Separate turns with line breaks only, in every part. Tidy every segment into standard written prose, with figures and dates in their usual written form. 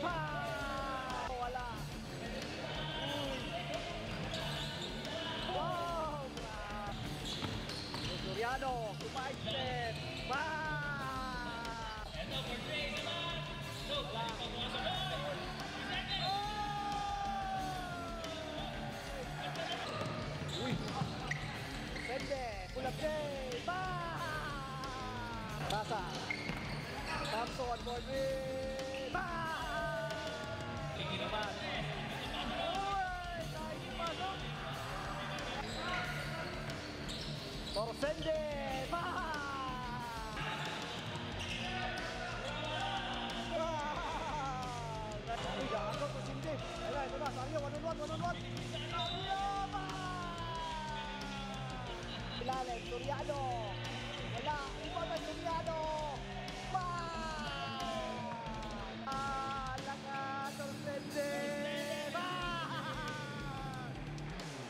Pa! Wala. Wow! Soriano, kumain. Pa!
Ito, for 3 naman.
Wala. Uy! Pwede! Pulap day! Pa! Basa! Thompson, Baldwin! Pa!
Tingin naman.
Uy! Kahit pasok! Torsende! Pa! Uy, gaano to Cindy! Ayan, ito na, Sario, 1-on-1! Sario! Pa! Ilalim, Soriano! Wala! Iba na Soriano! Pa! Laka! Torsende! Pa!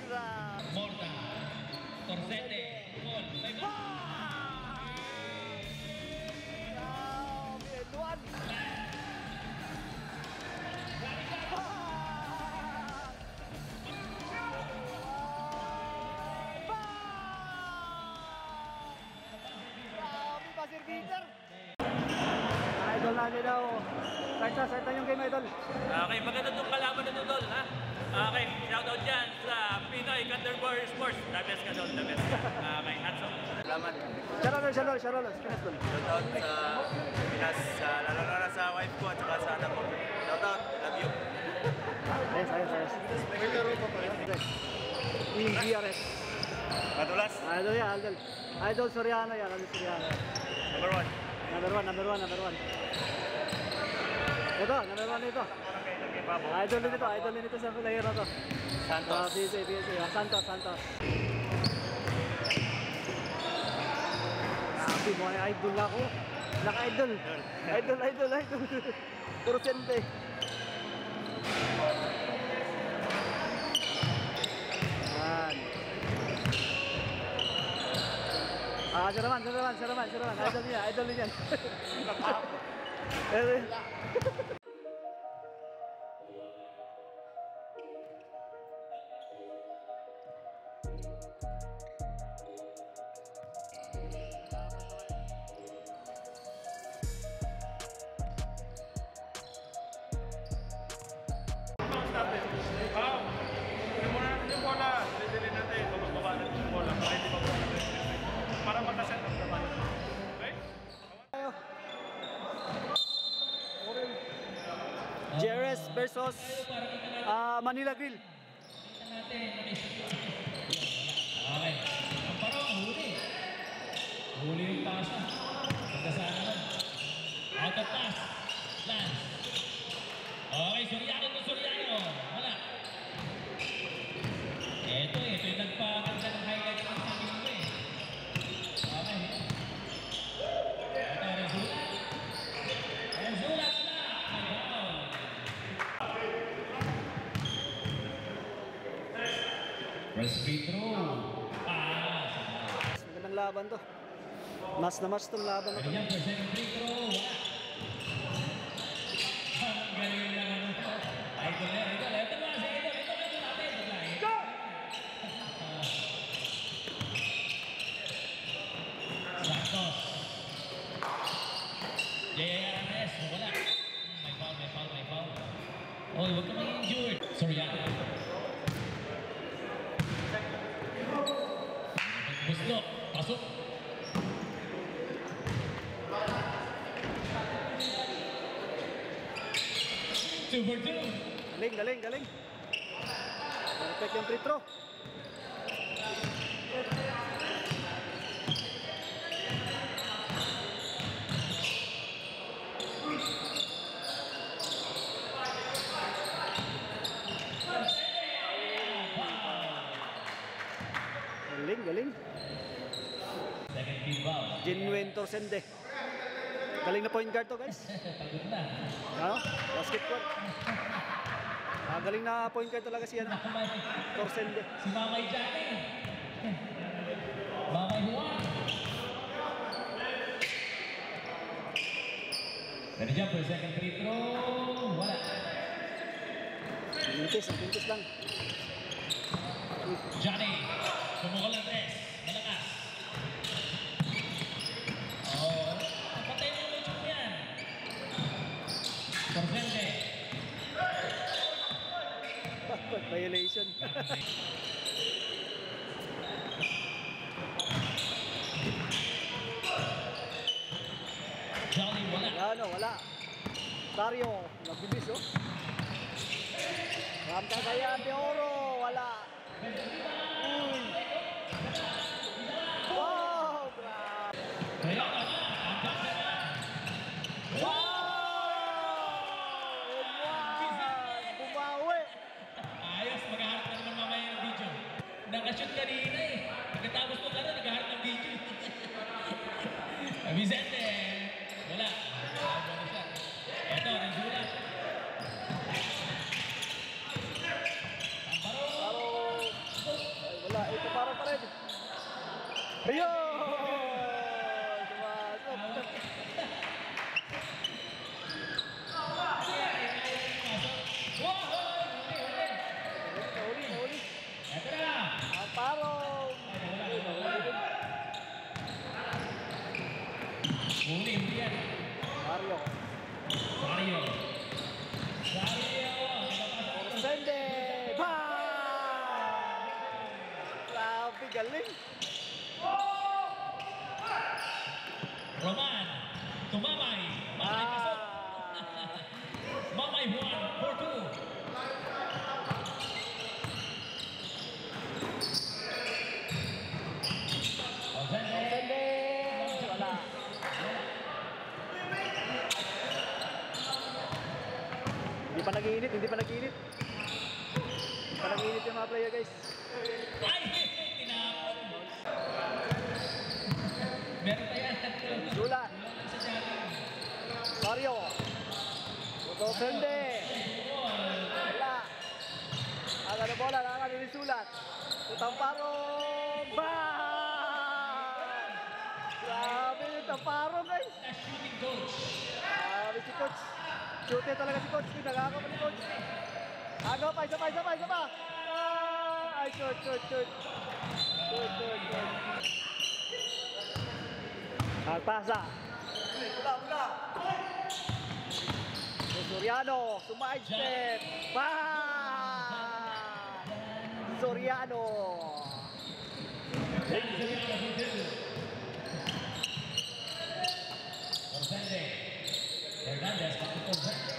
Grabe!
Morta. Torsende. Gol. May
Pa! Grabe! Eduan! Pa! Grabe pa, Sir Peter! Idol na daw. Sa yung game, Idol.
Okay, maganda itong kalaban na Dol, ha? Okay, shoutout dyan sa Pinoy Canterbury Sports. The best ka Dol, the best. Okay, hats off.
Salamat.
Shoutout.
Shoutout sa Pinas, lalo na sa wife ko at saka sa anak ko. Shoutout, love you.
Ayos. May laro pa pala. Team GRS.
Matulas.
Idol yan, Idol. Idol Soriano yan, Idol Soriano. Number one. Ito, number 1 ito. Idol din ito sa player na to.
Santos.
PSA. Santos. Sabi mo ay idol ako. Naka-idol. Idol. Torsende. Yan. Saraman. Idol niyan.
Yung bola, dililin natin, bababa natin yung bola para hindi bababa natin. Para makaset up naman. Okay?
GRS versus Manila Grill.
Okay. Ang parang huli. Huli yung pasa. Pagkasaan naman. Out of pass. Lance. Okay, Soriano. Wala. Ito yung nagpakaganda ng highlights ng sabi mo eh. Okay. Ito, Rezulat na. May ball. First free throw. Pass.
Magandang laban to. Mas na match tong laban na to.
Ganyan, first second free throw. Wala. Ang galing lang ano. Ito na. Ito natin. Go! Santos. Yes. Wala. May foul. Oh, huwag ka mag-injured. Soriano. Gusto. Pasok. Two for two.
Galing. Perfect yung free throw. Galing.
Second team foul.
Genuine Torsende. Galing na point guard to, guys.
Pagod na.
Ano? Basketball. Galing na point guard talaga siya. Torsende.
Si Mamay Johnny. Mamay Juan.
Ready jump for second free throw. Wala.
Ang pintis lang.
Johnny. Sumukol ang tres. Malakas. Oh, napatay mo yung shoot yan. Corbelde.
Violation.
Johnny, wala.
Ano, wala. Dario, nagbilis oh. Ram Cagayan de Oro, wala. Uy. Wow, grabe.
Kaya ka na. Ang ganda na.
Wow! And bumawi.
Ayos, maghaharap na naman mamaya ng video. Nakashoot kanina eh. Pagkatapos mo ka na, naghaharap ng video. Vicente. Wala. Wala siya. Ito, Rizula.
Ay, wala. Ito para pa rin. Ayun! Sumasok. Nahuli.
Ito na.
Ang parong.
Huli yan.
Mario.
Mario.
Sende! Pa! Grabe, galing.
Roman. Tumamay. Mamay pasok. Mamay Juan. 4-2.
Sende! Wala. Hindi pa nag-iinit. Hindi pa nag-iinit yung mga player, guys.
Ay! Tinapon. Meron pa yan.
Sulat.
Sa jacket.
Mario. Toto Sende. Wala. Aga na bola. Aga na sulat. Tutang parong. Bang! Grabe yung tamparo, guys.
The shooting coach.
Grabe si coach. Shoot talaga si coach. Nagagawa pa ni coach. Agaw pa. Isa pa. Ay, shoot. Nagpasa. Mula. Soriano, sumide-step. Bang! Soriano.
Corsende. Hernandez, pati Corsende.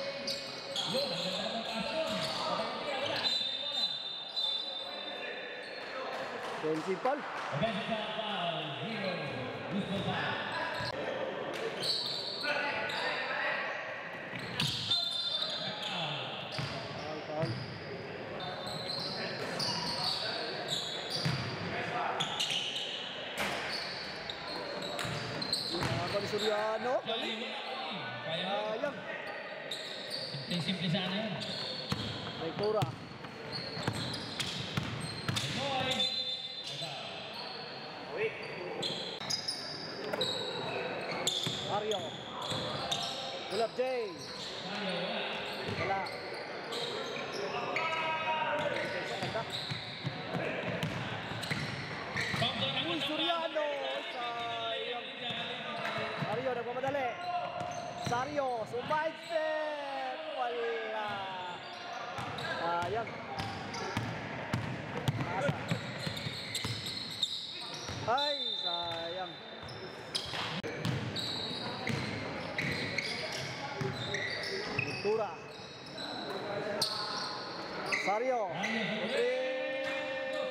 Yun, ang ganda ng pasyon. Pagkakitiya, wala.
Principal.
Offensive foul, Hero. Gusto pa.
Foul. Ako ni Soriano. Galing.
Kaya mo.
Sayang.
Simple sana yun.
Ventura.
Boy.
Mario. Pull up Jay. Wala. Uy, Soriano. Sayang. Mario, nagmamadali. Sario, sumide step. Wala. Sayang. Asa. Ay, sayang. Ventura. Sario.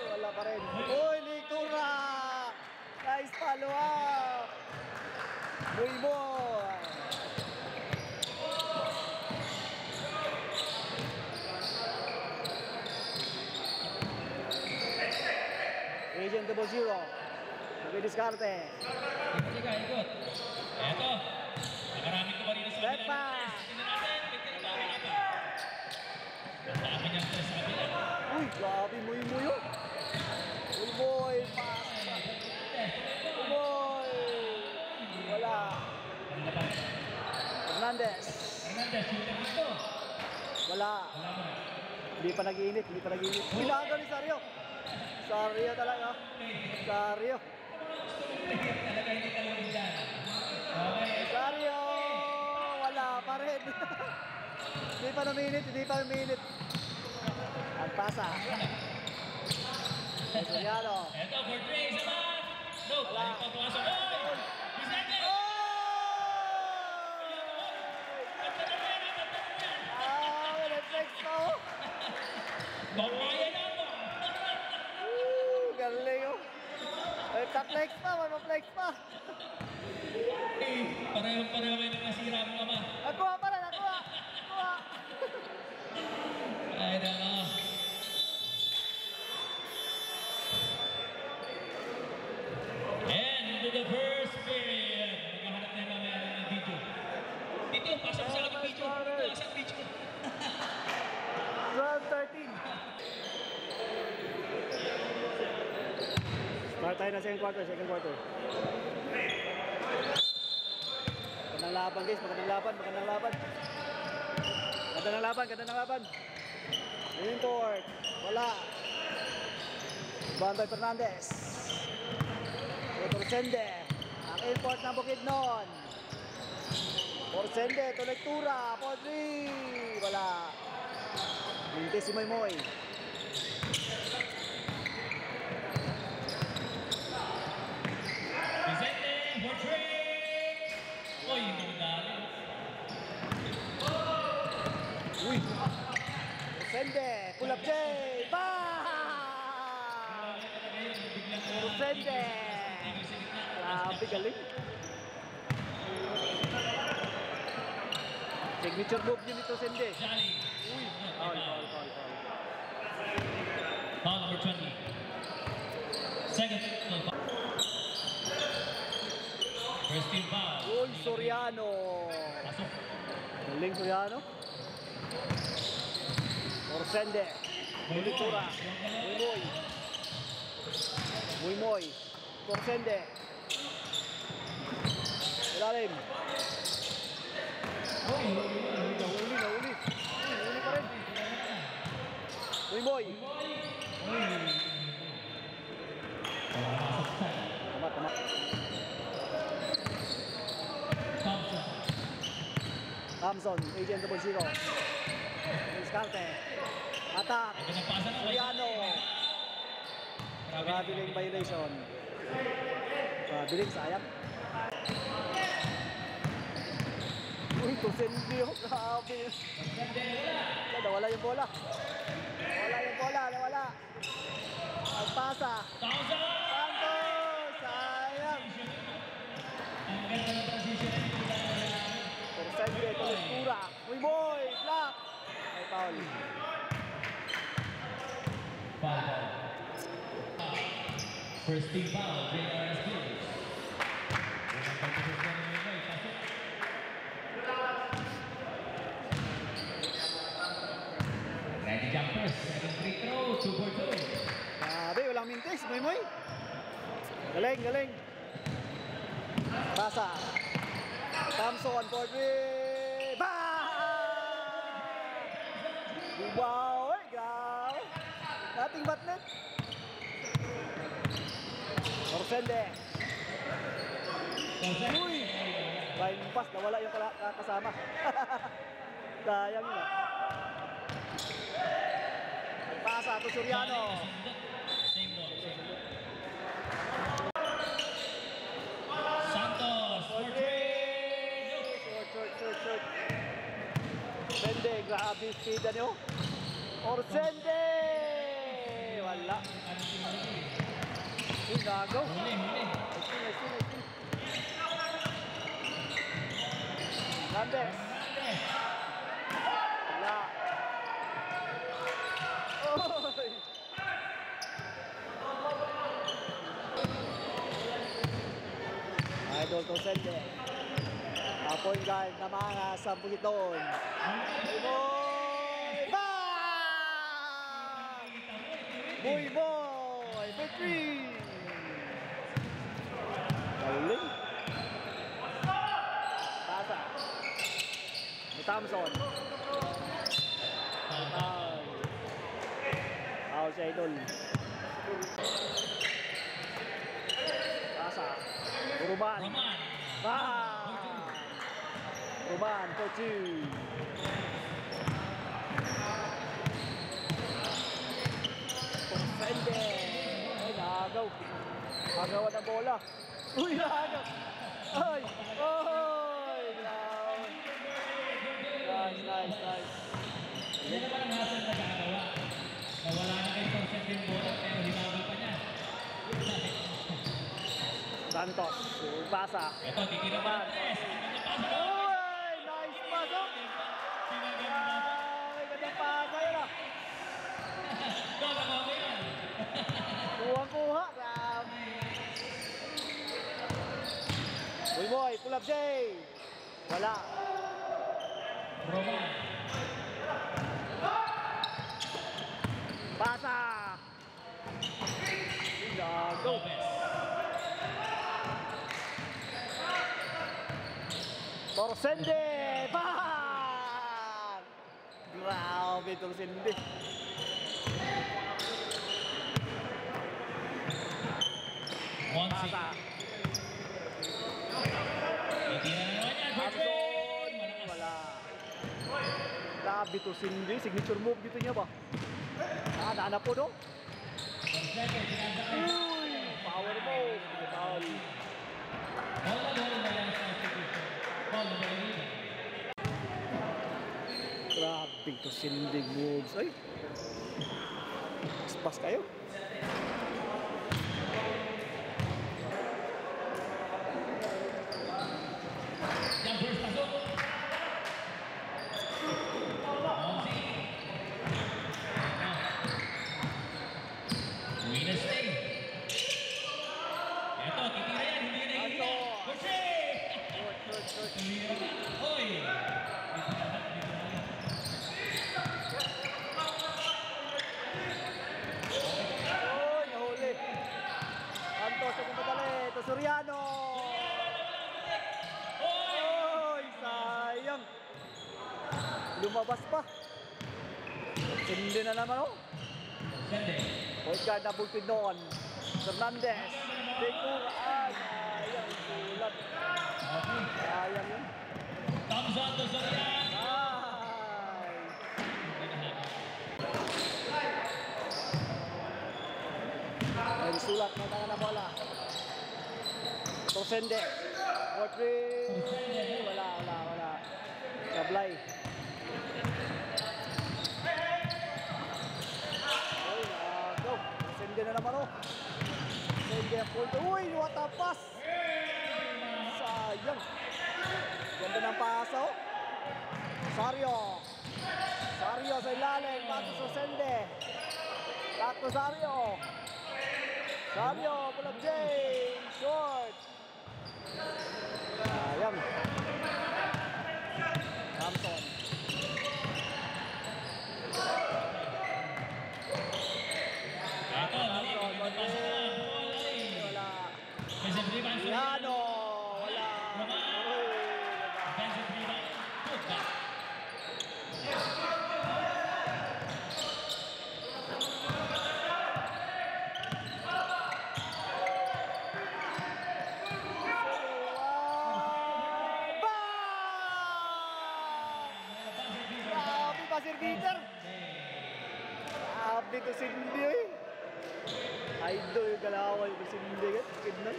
Wala pa rin. Uy, Ventura. Nice follow up. Muy boy. Agent 00. Nag-diskarte.
Ikot. Eto. Nakaraming ko kanina sa
Step
kabila.
back.
Tingnan natin. Tingnan natin. Dami niyang stress sa kabila.
Uy, grabe muy yun. Muy boy. Pass. Muy boy. Wala. Hernandez.
Hernandez, shooter dito.
Wala.
Wala mo na.
Hindi pa nag-iinit. Pinagaw ni Sario. Sario talaga. Sario.
Talaga hindi talawin dyan. Okay.
Sario! Wala pa rin. Hindi pa naminit. Ang pasa. Soriano.
Ito, for 3, isa ba? No,
Wala.
ayaw pa pumasok. Oy! Vicente!
Oh!
Ganda na yan, ganda na yan.
Reflex mo.
Mamaya na mo.
Galing oh. May flex pa, pa.
Pareho-pareho kayo ng nasira mo ama.
Nakuha pala.
Ay, nako. And into the first period. Naghahanap na yung mamaya ng video. Dito, pasok sa akin yung video. Ito, sa video.
12-13. Start tayo na second quarter. Magandang laban guys, magandang laban. Import, wala. Bantay Fernandez. Torsende, ang import ng Bukidnon. Torsende, tulektura, Podri, wala. Hindi si Moymoy.
Vicente, for 3. Uy, hindi ko dali.
Uy! Torsende, pull up J! Bang! Torsende! Grabe, galing. Signature move niya ni Torsende.
Johnny.
Uy! Foul.
Foul number 20. Second foul. First team foul.
Uy, Soriano!
Pasok.
Galing Soriano. Torsende. Tulitura. Moymoy. Torsende. Ilalim. Nahuli pa rin. Moymoy. Tama. Thompson, agent double zero. Discarte. Attack.
Ito na pasa na.
Soriano. Traveling violation. Traveling, sayang. Uy, Torsende. Grabe. Nawala yung bola. Nawala. Agpasa. Santos. Sayang.
Ang ganda ng transition.
Torsende, tulektura. Moymoy, block. Ay, foul.
Foul. First team foul, JRS Bills. Unang pagpupunta ng Minoy, pasok. Ready jumpers, second free throw, 2 for 2.
Grabe, walang mintis. Moymoy. Galing. Pasa. Thompson, Podri. Wow, grabe. Dating batnet. Torsende. Uy! Line pass, nawala yung kasama. Sayang yun. Pasa to Soriano.
Same ball. Santos, for 3.
Short. Torsende, grabe speed nyo. Torsende! Wala. Uy, nagaw.
Huli.
Nice. Hernandez. Wala. Oy! Idol Torsende. Point guard na mga sa Bukidnon. Boy! Bang! Boy! Victory! Galing. Pasa. Thompson. Foul si Idol. Asa. Ruban.
Roman.
Ruban for 2. Pende. Ay, nagaw. Agawan ng bola. Uy, nagaw. Ay! Oy! Nice.
Yan naman ang hassle na gagawa. Nawala na kay Thompson yung bola pero hinabol pa niya.
Santos. Pasa.
Ito, titira pa ng tres.
Uy! Nice pasok! May gandang pasa yun ah.
Goal ako ba yan?
Kuha. Boy, pull up J. Wala.
Roman.
Pasa. Go.
Lopez.
Torsende. Bang! Grabe Torsende.
Monsi.
Pasa.
Titira na naman yan. First
Thompson.
base. Malakas.
Wala. Grabe Torsende. Signature move dito niya ba? Nana po no?
Torsende, sinasa ko.
Uy! Power move. Foul.
Ball na ball na yan sa substitution. Ball na ball na.
Grabe Torsende moves. Ay! Pas kayo.
Yang first pasok. Monsi. Winner stay. Eto, titira yan. Hindi na hindi.
Anto.
Jose! Tumira ka. Oy!
Uy! Nahuli. Santos sa kumadali. Ito Soriano. Uy! Sayang. Lumabas pa. Hindi na naman oh.
Sunday.
Point guard na bulpin noon. Fernandez. Dekura. Sayang. Sulat.
Okay.
Sayang yun.
Thompson to Sorian.
Ay! Ay, sulat. May tanga na bola. Torsende. Portrait. Wala. Sablay. Ay, go. Torsende na naman oh. Torsende ang point. Uy, what a pass! Sayang. Ganda ng pasa oh. Sario sa ilalim. Bato sa Sende. Bato Sario, pull up James. Short. Sayang. Thompson.
Eto, mali. Magandang pasa na. Ball ay.
Wala.
Defensive rebound.
Soriano. Wala. Uy,
Defensive rebound. Good back.
Grabe pa servitor. Grabe to Cindy eh. Idol yung galaway ko Cindy. Kidnan.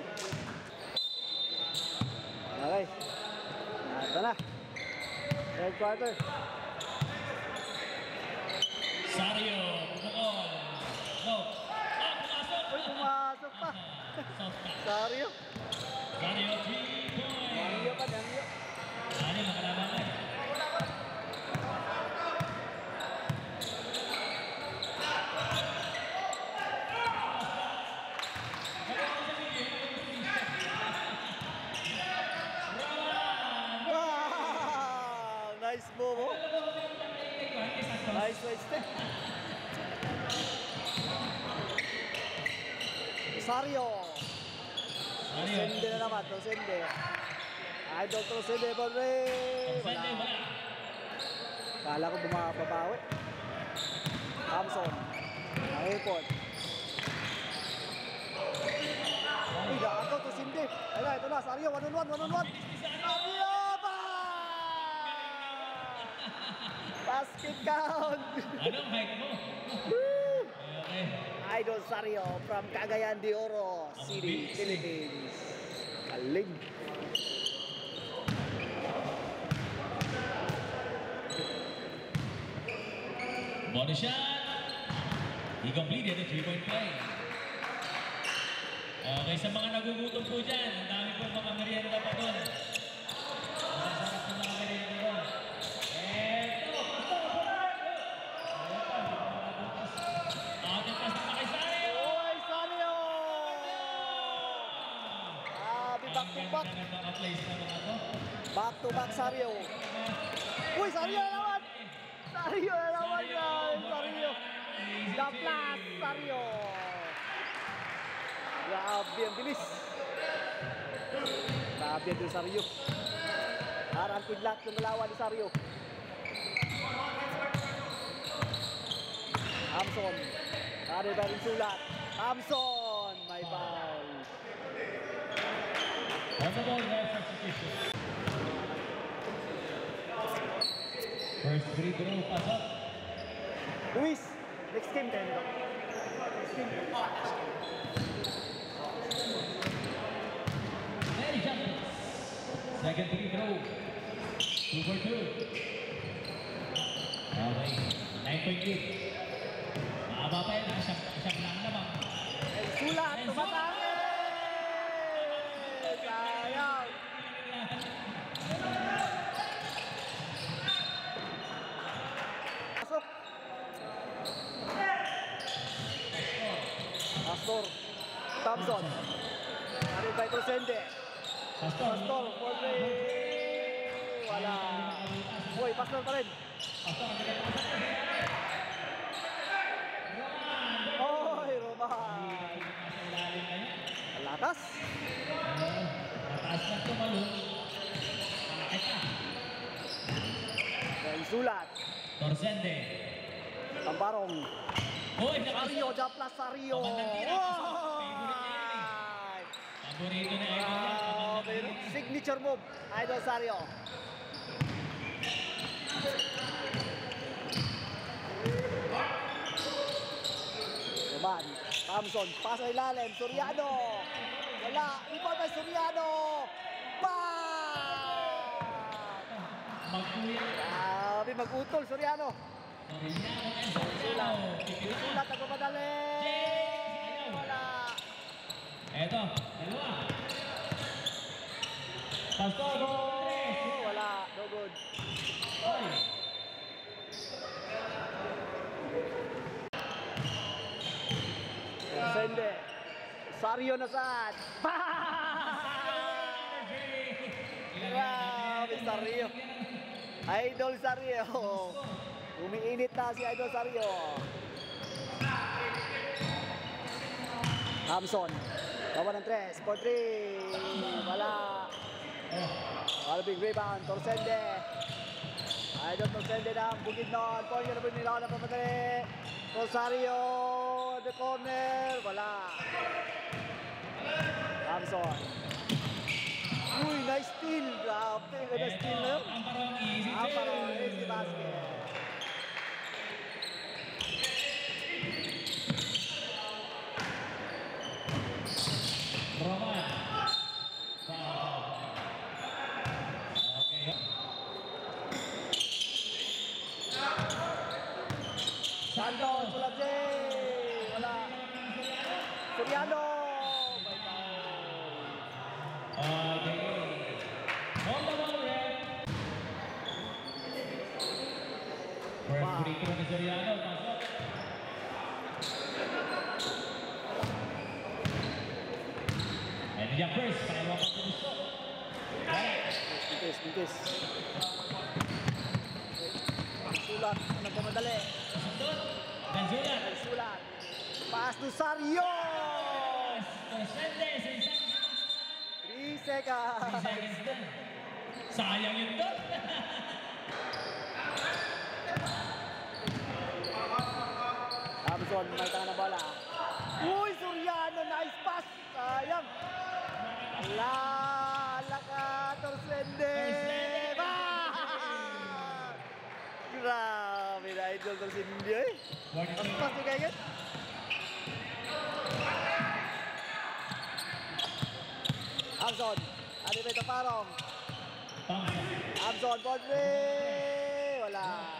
Okay. Ito na. Third quarter.
Sario, bumukol. No. Pumasok.
Uy, pumasok pa.
Soft pass.
Sario.
Sario, 3 points.
Nangyo pa, nangyo.
Sario, makalaban na.
Wow! Nice move, oh. Nice right step. Sario. Sende na naman, Sende. Idol to Sende, Bonre.
Sunday, wala.
Kala ko bumababawi. Thompson. Nakipon. Uy, ako to Cindy. Ayun, ito na. Sario, 1-on-1, 1-on-1. Sario ba? Basket count.
Anong height mo? Okay.
Idol Sario from Cagayan de Oro City, Philippines. Kaling.
Bonus shot. He completed the 3-point play. Okay, sa mga nagugutom po dyan, ang dami po mga merienda pa doon. Masasarap po mga merienda doon. Eto! Ating pas na kay Sario!
Oy, Sario! Back to back.
Ang ganda ng mga plays na mga to.
Back to back Sario. Uy, Sario na naman! Sario na naman yan! Sario! The plus, Sario! Grabe ang bilis! Grabe ang Sario. Parang kidlat yung galawan ni Sario. Thompson. Sario ba rin sulat? Thompson! May foul.
On the ball, left substitution. First free throw, pass up.
Luis, next game tayo nito. Next game.
Mary Johnson. Second free throw. 2 for 2. Okay, 9-point lead. Mahaba pa yan, siyam lang naman.
Sulat, tumatangin! Sayang! Pasok! Pastor! Thompson! Ano ba ito sende? Pastor, 4-3! Wala! Uy, Pastor pa rin! Oy, Roman! Lakas!
Mataas na tumalong. Kita.
Then sulat!
Torsende.
Tambarong!
Hoy,
Sario, Japla Sario!
Paborito na Idol yan.
Pero signature move, Idol Sario. Roman, Thompson, pasa ilalim, Soriano. Wala, iba na Soriano.
Magkuya.
Grabe, mag-utol, Soriano.
Soriano and Soriano.
Sulat ako madali. Wala.
Eto, dalawa. Pastor,
Oh, wala, no good.
Hoy.
Sende. Sario na saan? Grabe, Sario. Idol Sario. Umiinit na si Idol Sario. Thompson. Bawa ng 3. 4-3. Wala. Big rebound. Torsende. Idol Torsende na ang bugid noon. Point na nila na papadali. Rosario. The corner. Wala. Thompson. Uy, nice steal. Grabe. Ganda steal na yun.
Ang parang easy
Ang parang easy basket.
Roman. Okay.
Santos, wala Jay. Wala. Soriano.
Okay. On the ball, Red. First free throw ni Soriano. Pasok. And the first, pangalawang pagkagusto.
Bitis. Sulat, nagmamadali.
Sundot. Ganzulat.
Sulat. Pass to Sario.
Torsende.
3 seconds.
3 seconds na. Sayang yun doon.
Thompson, may tanga na bala. Uy, Soriano, nice pass! Sayang! Lala ka, Torsende! Grabe na idol Torsende eh. Pas ni kayo. Amson, ano ba ito parong? Amson, Podre! Wala.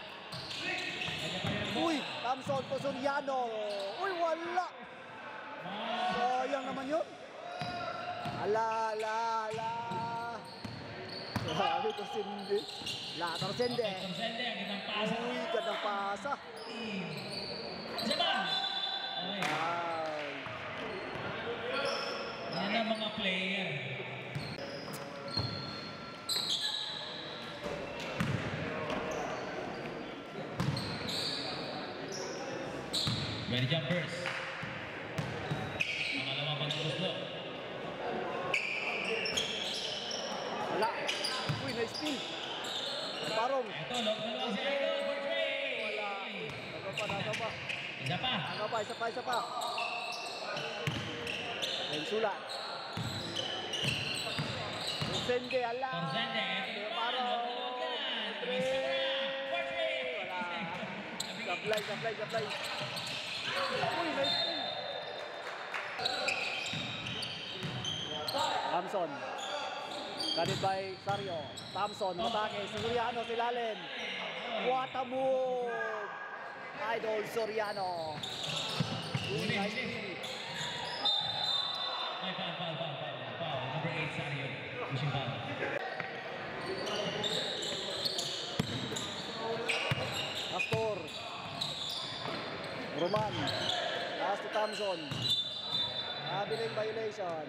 Uy, Thompson po Soriano. Uy, wala. Sayang naman yun. Ala. Grabe ito Sindi. Latar Sindi.
Torsende, ang gandang pasa.
Uy, gandang pasa.
Isa pa. Okay.
Ay.
Yan ang mga player. Ready jumpers. Pangalawang pagsuslo.
Wala. Uy, nice steal. Parong.
Ito, log na lang si Idol for three.
Wala. Ano pa?
Isa pa.
Isa pa. Ayun, sulat. Torsende, ala.
Torsende, ito naman.
Parong.
Log na lang. Isa pa. For three.
Wala. Supply. Uy, nice steal. Thompson. Ganit by Sario. Thompson, matake. Soriano, silalim. What a move! Idol Soriano.
Huli.
Nice steal.
Ay, foul. Number 8, Sario. Pushing foul.
Astor. Roman. Last to Thompson. Abiling violation.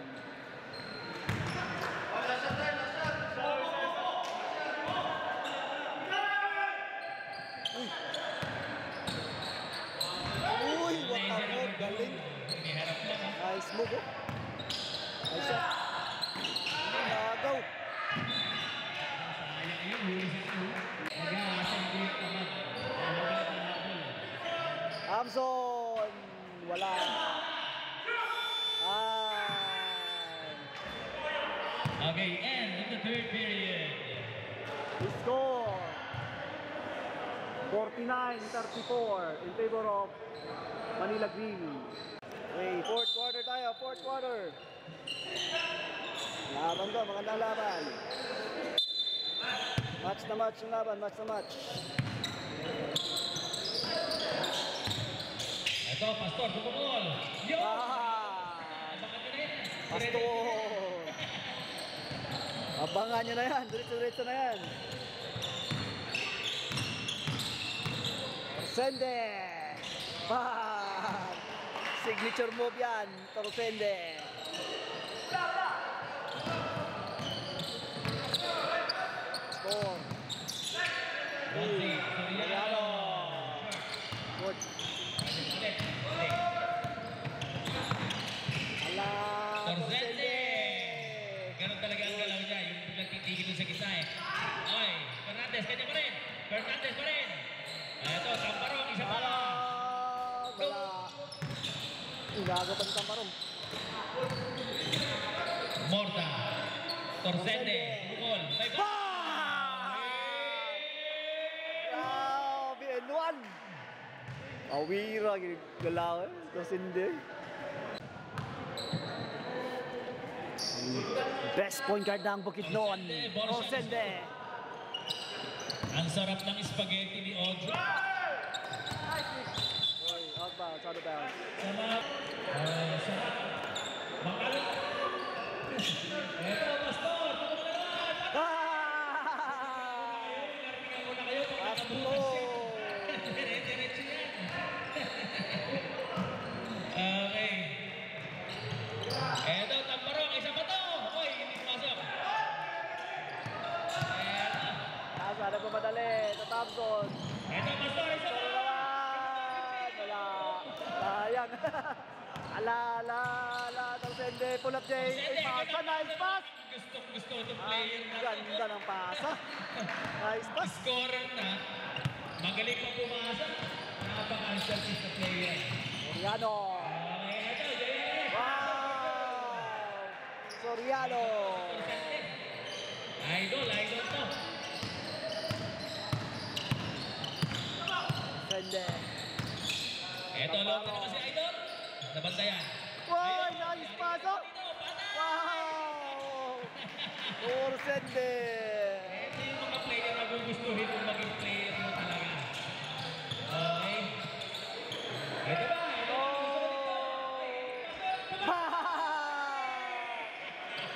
Uy, what a move. Galing.
Iniharap lang.
Nice move. Oh. Nice shot. Nagaw.
Sayang yun, huli sa two. Nag-aasang bulit naman.
Thompson. Wala.
Okay, end of the third period.
The score 49-34 in favor of Manila Green. Okay, fourth quarter tayo, fourth quarter. Laban ko, magandang laban. Match na match yung laban, match na match.
Ito, Pastor, bumabol. Yo! Abangan nyo na yan.
Pastor! Abangan nyo na yan, diretso na yan. Torsende! Signature move yan, Torsende. Score.
Ronzi,
Soriano. Good.
Ulit.
Ala,
Torsende! Ganon talaga ang galaw niya, yung biglang titigil dun sa gitna eh. Okay, Fernandez, kanya pa rin. Fernandez pa rin. Ito, Tamparong, isa pa.
Wala. Ilago pa ni Tamparong.
Morta. Torsende. Bukol. May ba?
Grabe, N1. Awira, galaw eh. Torsende. Best point guard ng Bukidnon. Torsende.
Ang sarap ng spaghetti ni Ojo.
Oy, outbound, out of bounds.
Sa mga... Makalot. Ito, Pastor. Tutok na naman. Kartingan muna kayo. Pagkakabukas. Dire-diretso yan. Okay. Ito, Tamparong. Isa pa to. Uy, hindi pumasok. Eto.
Sana pa madali. Ito Thompson.
Ito, Pastor. Isa pa.
Wala. Sayang. Ala. Torsende. Pull up Jay. Pasa. Nice pass.
Gusto itong
Ang
player na.
ganda ng pasa. Nice pass.
Scorer na. Magaling pa pumasa. Napaka-selfish na player.
Soriano.
Okay, ito, Jay.
Wow! Soriano.
Idol to.
Sende.
Ito, loko naman si Idol. Nabantayan.
Wow! Nice pasok! Wow! Sende.
Ito yung mga player na gugustuhin kung maging player mo talaga. Okay. Ito ba?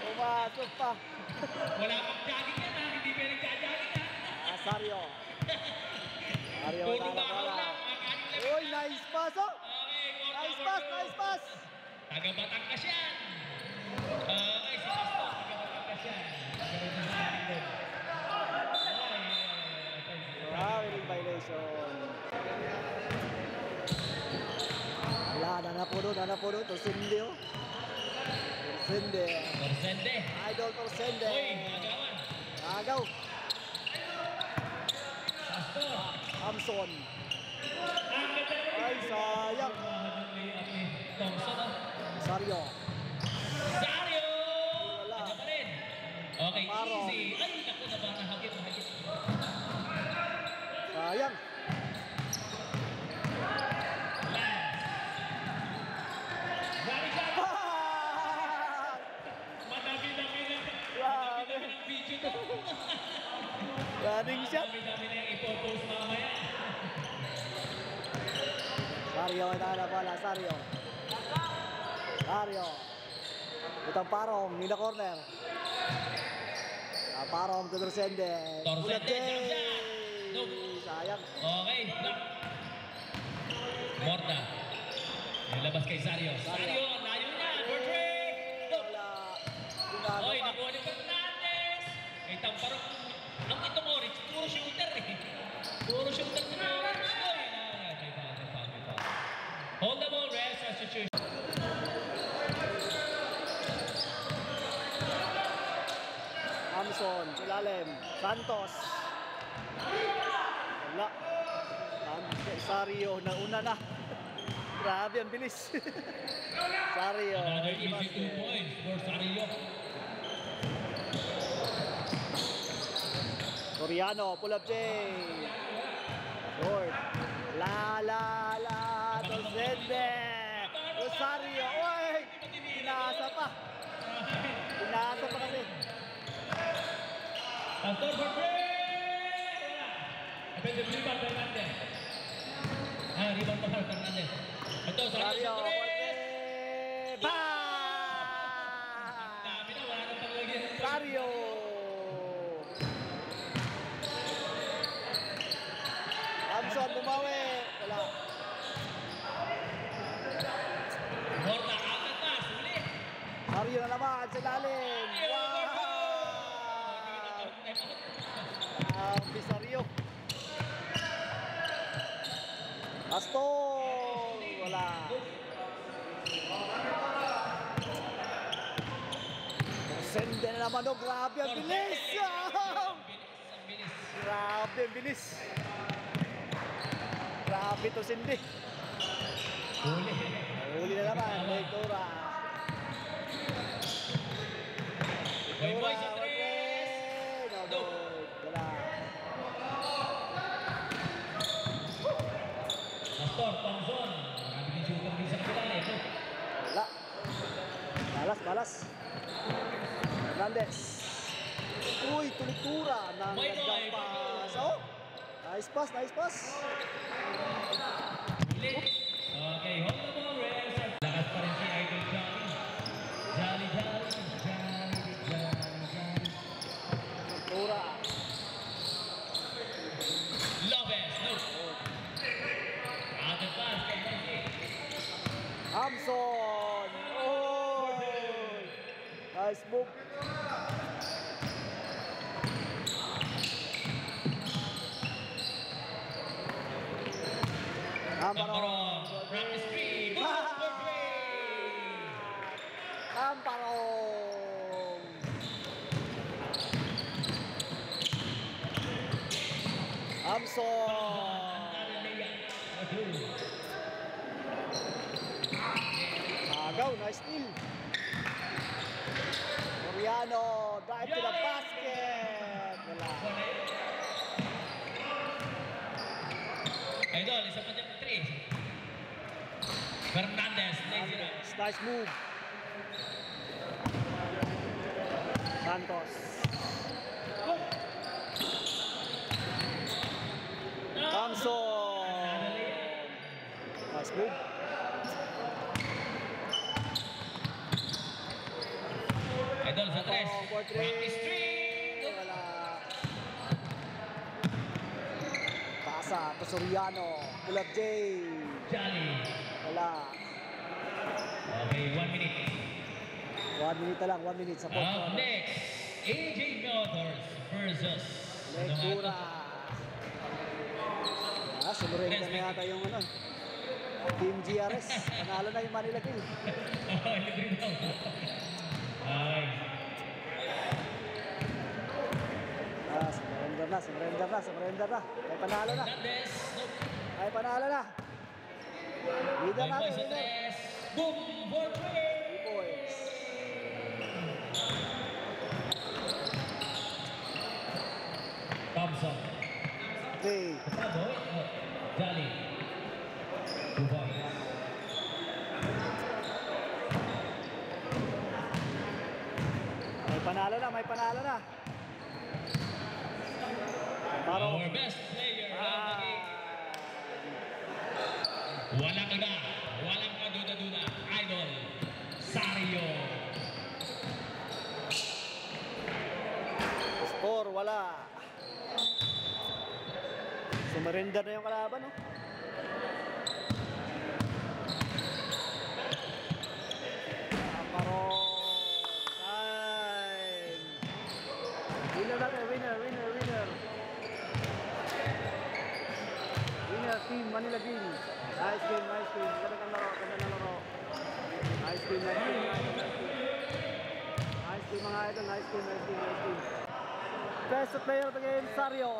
Pumasok pa.
Wala pang jogging yan ha. Hindi pa nagja-jogging ha.
Sario. Sario,
Puro
wala
bahaw
wala.
lang.
Uy, nice pasok!
Okay,
Nice pass, nice pass!
Taga Batangas yan. Okay, si Pastor. Taga Batangas yan. Ganun din sa akin doon.
Winning violation. Wala, nanapuno. Torsende, oh. Torsende.
Torsende.
Idol Torsende.
Uy, magawan.
Agaw.
Pastor.
Amson. Ay, sayang.
Thompson, oh.
Sario.
Sario!
Wala.
Ano pa rin? Okay,
Paro.
easy. Ay, naku, nahagip.
Sayang.
Gary Jan!
Ah!
Madami-dami
Grabe.
ng video to.
Running shot.
Madami-dami na yung ipopost mamaya.
Sario, na pala. Sario. Utang Parong, nila corner. Parong to Torsende.
Torsende,
Ulat,
jump shot.
Jay.
No.
Sayang.
Okay, block. Morta. Nilabas kay Sario. Sario, ang layo niya. Portrait!
Wala. Ginagawa.
Oy, nakuha ni Fernandez. Kay Tamparong. Ang itong orange, puro shooter eh. Puro shooter ng orange. Oy, may foul. Hold the ball, ref, substitution.
Amson, Silalem, Santos. Wala. Sario, nauna na. Grabe, ang bilis. Sario.
Another easy 2 points for Sario.
Soriano, pull up J. Short. La. Torsende. Rosario. Uy! Pinasa pa kasi.
Pastor Portrait! Wala. Offensive rebound, Fernandez. Rebound pa Fernandez. Ito, Sario
Sario,
Portrait!
Porte. Ba!
Dami na, wala nang paglagyan.
Sario. Amson, bumawi. Wala.
Morta, agad na, sulit.
Sario na naman, sa ilalim. Wow! Sario. Aston! Wala. Sende na naman, oh. Grabe ang bilis!
Ang bilis.
Grabe ang bilis. Grabe to, Cindy.
Huli.
Huli na naman, Ventura.
Boy, boy, sa tres.
No,
No.
wala.
Pastor, Thompson. Marami din shooter din sa kabila. Ito.
Wala. Balas. Hernandez. Uy, tulitura ng
Boy, boy.
nagdang pass. Oh, nice pass.
Huli. Okay, hold the ball, ref. Lakas pa rin si Idol Johnny. Jolly.
Tulitura.
Lopez, no. Agad pass, kay Messi.
Amson. Oh, nice move.
Tamparong, practice 3. Boom, Portrait.
Tamparong. Amson. Go, nice steal. Soriano, drive to the basket. Wala.
Idol, isa pa dyan 3. Fernandez, lazy run.
Nice move. Santos. Thompson. Nice move.
Idol sa 3.
For three.
Practice 3.
Wala. Pasa to Soriano. Pull up J.
Jolly.
Wala.
Okay, 1 minute.
1 minute na lang, 1 minute sa fourth
Up
quarter.
next, AJ Motors versus
Lectura. Sumurenda na yata yung ano. Team GRS. Panalo na yung Manila Kill.
Oh, libre daw. Ay.
Surrender na. Ay panalo na.
Fernandez. Nope.
Ay panalo na. Leader
Boy
natin,
sa
leader.
3. Boom for 3.
Boys.
Thompson.
Okay.
Boy. Oh. Jolly. 2 points.
May panalo na. Paro.
Our best player of the game. Walang iba, walang kaduda-duda. Idol, Sario.
Score, wala. Sumurrender na yung kalaban, no? Paro. Time. Winner natin, winner. Winner team, Manila King. Nice game. Gandang laro. Nice game. Nice game mga idol, nice game. Best player of the game, Sario.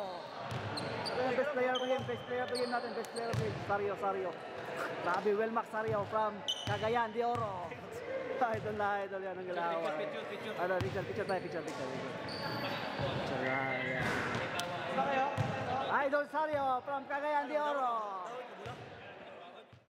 Best player of the game natin, Sario. Grabe, Welmac Sario from Cagayan de Oro. Idol yan ang galawa.
Picture.
Ano, picture tayo. Picture yan. Idol Sario from Cagayan de Oro.